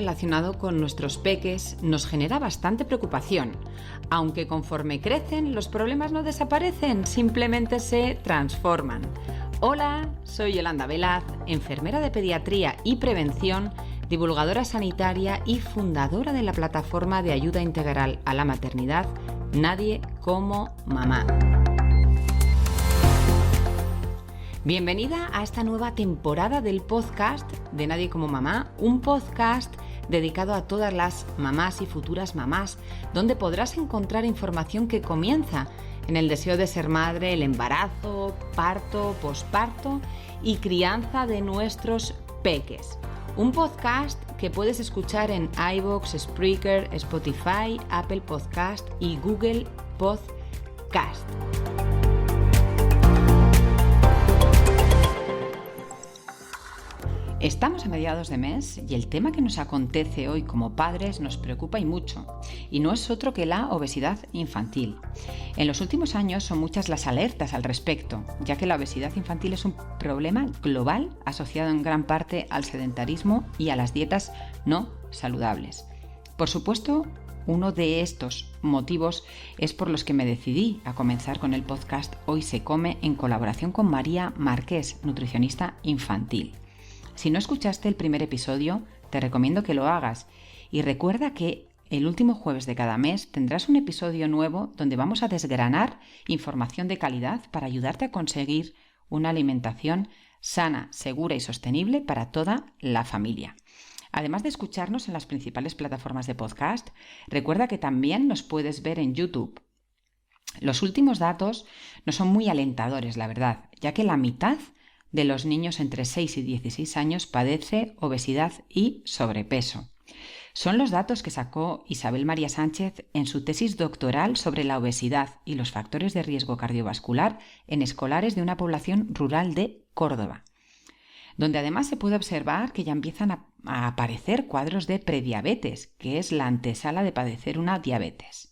relacionado con nuestros peques nos genera bastante preocupación, aunque conforme crecen los problemas no desaparecen, simplemente se transforman. Hola, soy Yolanda Velaz, enfermera de pediatría y prevención, divulgadora sanitaria y fundadora de la plataforma de ayuda integral a la maternidad Nadie como Mamá. Bienvenida a esta nueva temporada del podcast de Nadie como Mamá, un podcast dedicado a todas las mamás y futuras mamás, donde podrás encontrar información que comienza en el deseo de ser madre, el embarazo, parto, posparto y crianza de nuestros peques. Un podcast que puedes escuchar en iVoox, Spreaker, Spotify, Apple Podcast y Google Podcast. Estamos a mediados de mes y el tema que nos acontece hoy como padres nos preocupa y mucho, y no es otro que la obesidad infantil. En los últimos años son muchas las alertas al respecto, ya que la obesidad infantil es un problema global asociado en gran parte al sedentarismo y a las dietas no saludables. Por supuesto, uno de estos motivos es por los que me decidí a comenzar con el podcast Hoy se come en colaboración con María Márquez, nutricionista infantil. Si no escuchaste el primer episodio, te recomiendo que lo hagas y recuerda que el último jueves de cada mes tendrás un episodio nuevo donde vamos a desgranar información de calidad para ayudarte a conseguir una alimentación sana, segura y sostenible para toda la familia. Además de escucharnos en las principales plataformas de podcast, recuerda que también nos puedes ver en YouTube. Los últimos datos no son muy alentadores, la verdad, ya que la mitad de los niños entre 6 y 16 años padece obesidad y sobrepeso. Son los datos que sacó Isabel María Sánchez en su tesis doctoral sobre la obesidad y los factores de riesgo cardiovascular en escolares de una población rural de Córdoba, donde además se puede observar que ya empiezan a aparecer cuadros de prediabetes, que es la antesala de padecer una diabetes.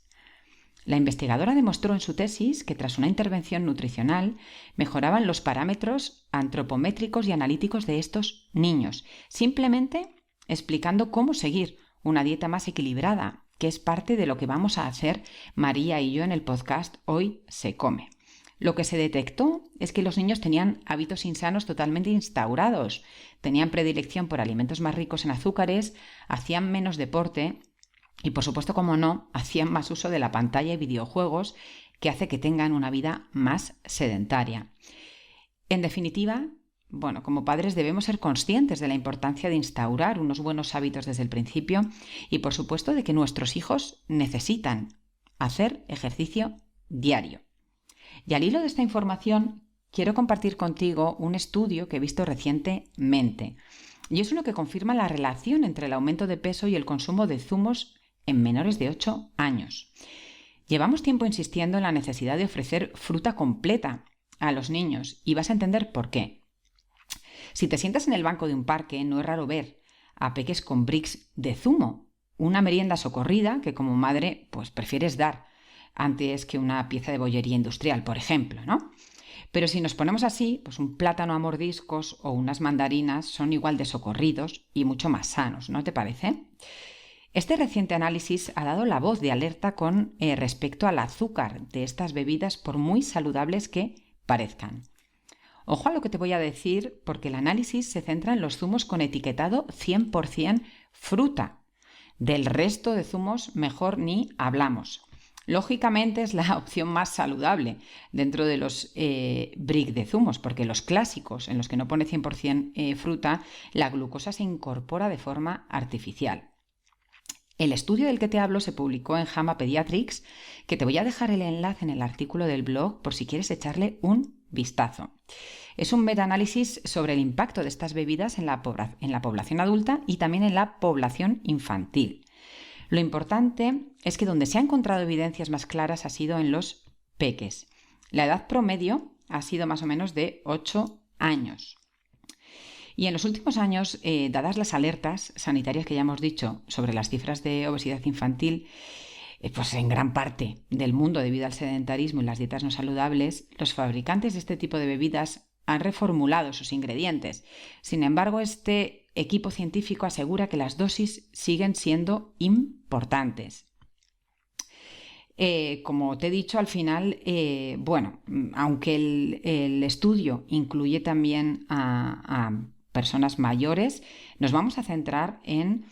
La investigadora demostró en su tesis que tras una intervención nutricional mejoraban los parámetros antropométricos y analíticos de estos niños, simplemente explicando cómo seguir una dieta más equilibrada, que es parte de lo que vamos a hacer María y yo en el podcast Hoy se come. Lo que se detectó es que los niños tenían hábitos insanos totalmente instaurados, tenían predilección por alimentos más ricos en azúcares, hacían menos deporte y, por supuesto, como no, hacían más uso de la pantalla y videojuegos, que hace que tengan una vida más sedentaria. En definitiva, como padres debemos ser conscientes de la importancia de instaurar unos buenos hábitos desde el principio y, por supuesto, de que nuestros hijos necesitan hacer ejercicio diario. Y al hilo de esta información, quiero compartir contigo un estudio que he visto recientemente. Y es uno que confirma la relación entre el aumento de peso y el consumo de zumos en menores de 8 años. Llevamos tiempo insistiendo en la necesidad de ofrecer fruta completa a los niños y vas a entender por qué. Si te sientas en el banco de un parque, no es raro ver a peques con bricks de zumo, una merienda socorrida que como madre prefieres dar antes que una pieza de bollería industrial, por ejemplo, ¿no? Pero si nos ponemos así, un plátano a mordiscos o unas mandarinas son igual de socorridos y mucho más sanos, ¿no te parece? Este reciente análisis ha dado la voz de alerta con respecto al azúcar de estas bebidas, por muy saludables que parezcan. Ojo a lo que te voy a decir, porque el análisis se centra en los zumos con etiquetado 100% fruta. Del resto de zumos mejor ni hablamos. Lógicamente es la opción más saludable dentro de los brick de zumos, porque los clásicos en los que no pone 100% fruta, la glucosa se incorpora de forma artificial. El estudio del que te hablo se publicó en JAMA Pediatrics, que te voy a dejar el enlace en el artículo del blog por si quieres echarle un vistazo. Es un metaanálisis sobre el impacto de estas bebidas en la población adulta y también en la población infantil. Lo importante es que donde se han encontrado evidencias más claras ha sido en los peques. La edad promedio ha sido más o menos de 8 años. Y en los últimos años, dadas las alertas sanitarias que ya hemos dicho sobre las cifras de obesidad infantil, en gran parte del mundo debido al sedentarismo y las dietas no saludables, los fabricantes de este tipo de bebidas han reformulado sus ingredientes. Sin embargo, este equipo científico asegura que las dosis siguen siendo importantes. Como te he dicho, al final, aunque el estudio incluye también a personas mayores, nos vamos a centrar en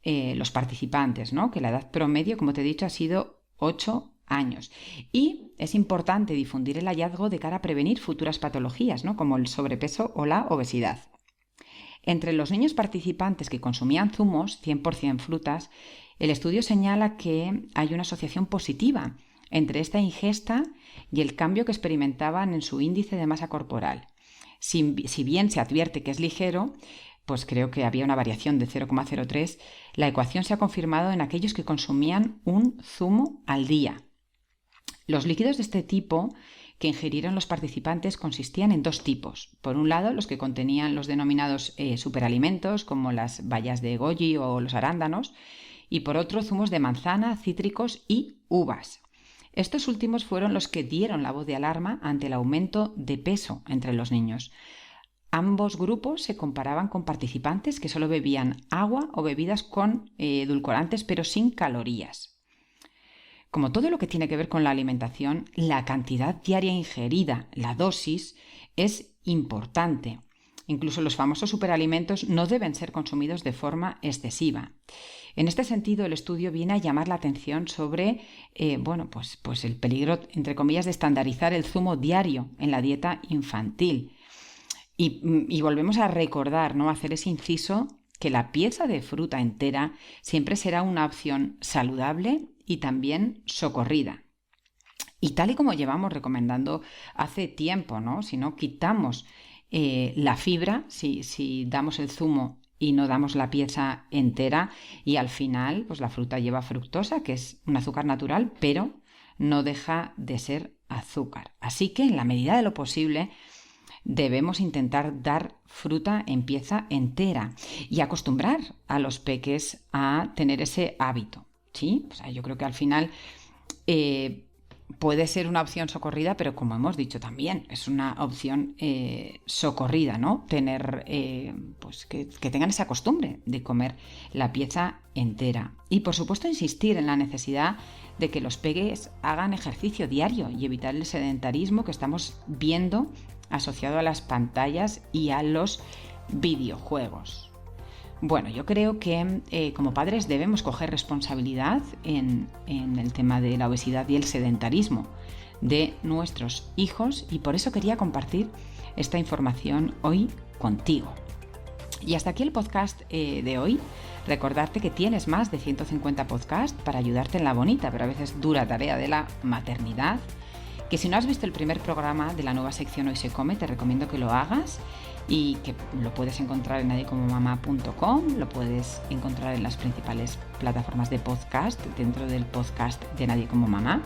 los participantes, ¿no? Que la edad promedio, como te he dicho, ha sido 8 años. Y es importante difundir el hallazgo de cara a prevenir futuras patologías, ¿no? Como el sobrepeso o la obesidad. Entre los niños participantes que consumían zumos, 100% frutas, el estudio señala que hay una asociación positiva entre esta ingesta y el cambio que experimentaban en su índice de masa corporal. Si bien se advierte que es ligero, pues creo que había una variación de 0,03, la ecuación se ha confirmado en aquellos que consumían un zumo al día. Los líquidos de este tipo que ingirieron los participantes consistían en 2 tipos. Por un lado, los que contenían los denominados superalimentos, como las bayas de goji o los arándanos, y por otro, zumos de manzana, cítricos y uvas. Estos últimos fueron los que dieron la voz de alarma ante el aumento de peso entre los niños. Ambos grupos se comparaban con participantes que solo bebían agua o bebidas con edulcorantes pero sin calorías. Como todo lo que tiene que ver con la alimentación, la cantidad diaria ingerida, la dosis, es importante. Incluso los famosos superalimentos no deben ser consumidos de forma excesiva. En este sentido, el estudio viene a llamar la atención sobre pues el peligro, entre comillas, de estandarizar el zumo diario en la dieta infantil. Y volvemos a recordar, ¿no? Hacer ese inciso que la pieza de fruta entera siempre será una opción saludable y también socorrida. Y tal y como llevamos recomendando hace tiempo, ¿no? Si no quitamos la fibra, si damos el zumo y no damos la pieza entera, y al final pues la fruta lleva fructosa, que es un azúcar natural, pero no deja de ser azúcar. Así que en la medida de lo posible debemos intentar dar fruta en pieza entera y acostumbrar a los peques a tener ese hábito, ¿sí? O sea, yo creo que al final puede ser una opción socorrida, pero como hemos dicho también, es una opción socorrida, ¿no? Tener, pues que tengan esa costumbre de comer la pieza entera. Y por supuesto insistir en la necesidad de que los peques hagan ejercicio diario y evitar el sedentarismo que estamos viendo asociado a las pantallas y a los videojuegos. Bueno, yo creo que como padres debemos coger responsabilidad en el tema de la obesidad y el sedentarismo de nuestros hijos, y por eso quería compartir esta información hoy contigo. Y hasta aquí el podcast de hoy. Recordarte que tienes más de 150 podcasts para ayudarte en la bonita, pero a veces dura tarea de la maternidad. Que si no has visto el primer programa de la nueva sección Hoy se come, te recomiendo que lo hagas, y que lo puedes encontrar en nadiecomomamá.com, lo puedes encontrar en las principales plataformas de podcast, dentro del podcast de Nadie como Mamá.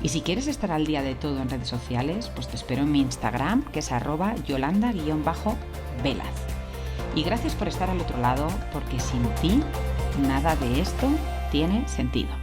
Y si quieres estar al día de todo en redes sociales, pues te espero en mi Instagram, que es @yolanda_velaz. Y gracias por estar al otro lado, porque sin ti nada de esto tiene sentido.